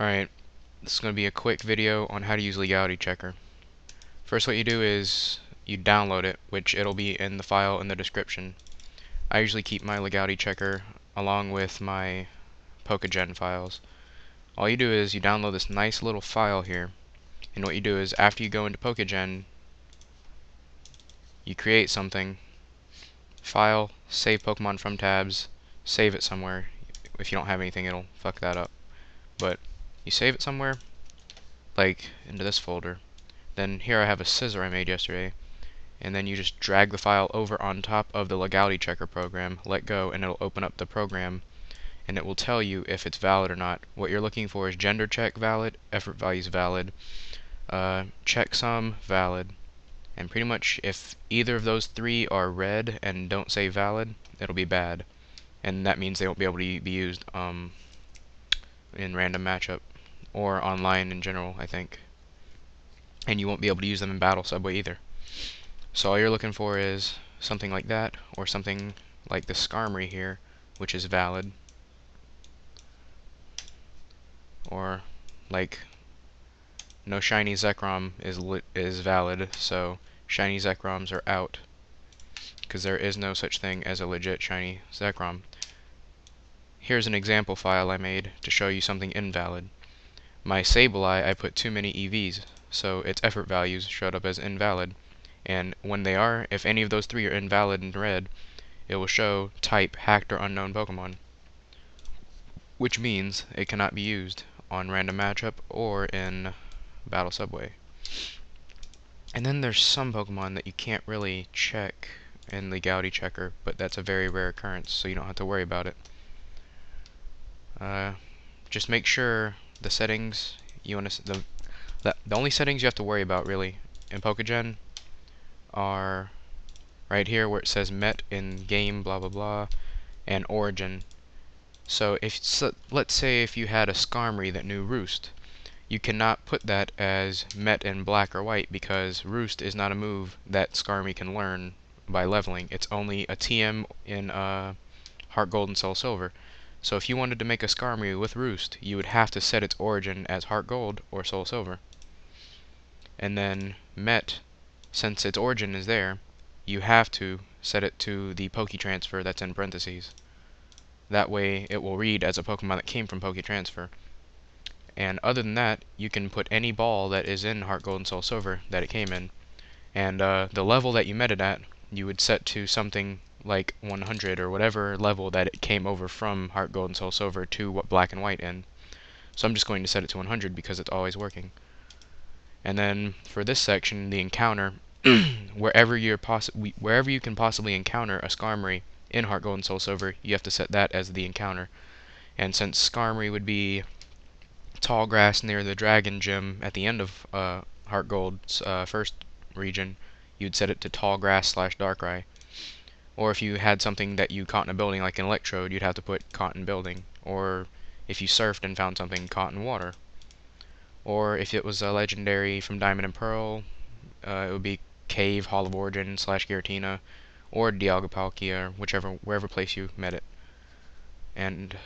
Alright, this is going to be a quick video on how to use Legality Checker. First, what you do is you download it, which it'll be in the file in the description. I usually keep my Legality Checker along with my PokeGen files. All you do is you download this nice little file here, and what you do is after you go into PokeGen, you create something, file, save Pokemon from tabs, save it somewhere. If you don't have anything, it'll fuck that up. But you save it somewhere, like into this folder. Then here I have a scissor I made yesterday, and then you just drag the file over on top of the Legality Checker program, let go, and it'll open up the program, and it will tell you if it's valid or not. What you're looking for is gender check valid, effort values valid, checksum valid, and pretty much if either of those three are red and don't say valid, it'll be bad, and that means they won't be able to be used in random matchup or online in general, I think. And you won't be able to use them in Battle Subway either. So all you're looking for is something like that, or something like the Skarmory here, which is valid, or like no shiny Zekrom is valid, so shiny Zekroms are out, because there is no such thing as a legit shiny Zekrom. Here's an example file I made to show you something invalid. My Sableye, I put too many EVs, so its effort values showed up as invalid. And when they are, if any of those three are invalid in red, it will show type hacked or unknown Pokemon, which means it cannot be used on random matchup or in Battle Subway. And then there's some Pokemon that you can't really check in Legality Checker, but that's a very rare occurrence, so you don't have to worry about it. Just make sure the settings you want to the only settings you have to worry about really in PokeGen are right here where it says met in game blah blah blah and origin. So let's say if you had a Skarmory that knew Roost, you cannot put that as met in black or white because Roost is not a move that Skarmory can learn by leveling. It's only a TM in Heart Gold and Soul Silver. So if you wanted to make a Skarmory with Roost, you would have to set its origin as Heart Gold or Soul Silver. And then Met, since its origin is there, you have to set it to the Poketransfer that's in parentheses. That way it will read as a Pokemon that came from Poketransfer. And other than that, you can put any ball that is in Heart Gold and Soul Silver that it came in. And the level that you met it at, you would set to something like 100 or whatever level that it came over from Heart Gold and Soul Silver to what Black and White in. So I'm just going to set it to 100 because it's always working. And then for this section, the encounter, wherever you can possibly encounter a Skarmory in Heart Gold and Soul Silver, you have to set that as the encounter. And since Skarmory would be tall grass near the Dragon Gym at the end of Heart Gold's first region, you'd set it to tall grass / Darkrai. Or if you had something that you caught in a building like an Electrode, you'd have to put caught in building. Or if you surfed and found something, caught in water. Or if it was a legendary from Diamond and Pearl, it would be Cave, Hall of Origin / Giratina, or Dialga Palkia, wherever place you met it. And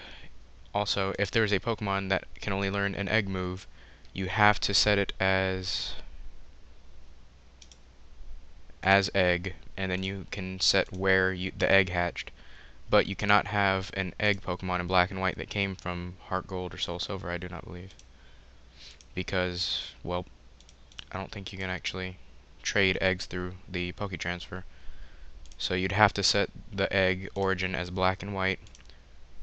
also, if there's a Pokemon that can only learn an egg move, you have to set it as egg, and then you can set where the egg hatched. But you cannot have an egg Pokemon in Black and White that came from Heart Gold or Soul Silver, I do not believe. Because, well, I don't think you can actually trade eggs through the Poketransfer. So you'd have to set the egg origin as Black and White,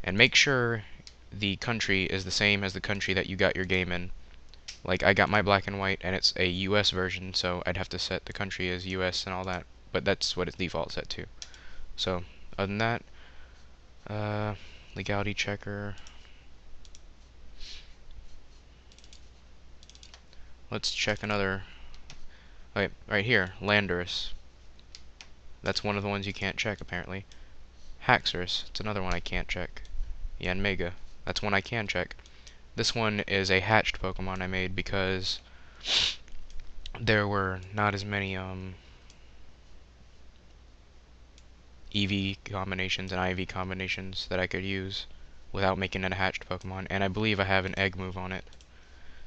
and make sure the country is the same as the country that you got your game in. Like, I got my Black and White, and it's a US version, so I'd have to set the country as US and all that. But that's what it's default set to. So, other than that, Legality Checker. Let's check another. Wait, right here, Landorus. That's one of the ones you can't check, apparently. Haxorus, it's another one I can't check. Yanmega, that's one I can check. This one is a hatched Pokemon I made because there were not as many EV combinations and IV combinations that I could use without making it a hatched Pokemon, and I believe I have an egg move on it.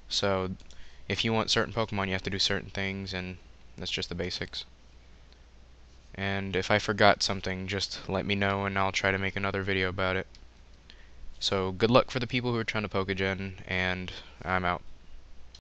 So if you want certain Pokemon, you have to do certain things, and that's just the basics. And if I forgot something, just let me know and I'll try to make another video about it. So good luck for the people who are trying to PokeGen, and I'm out.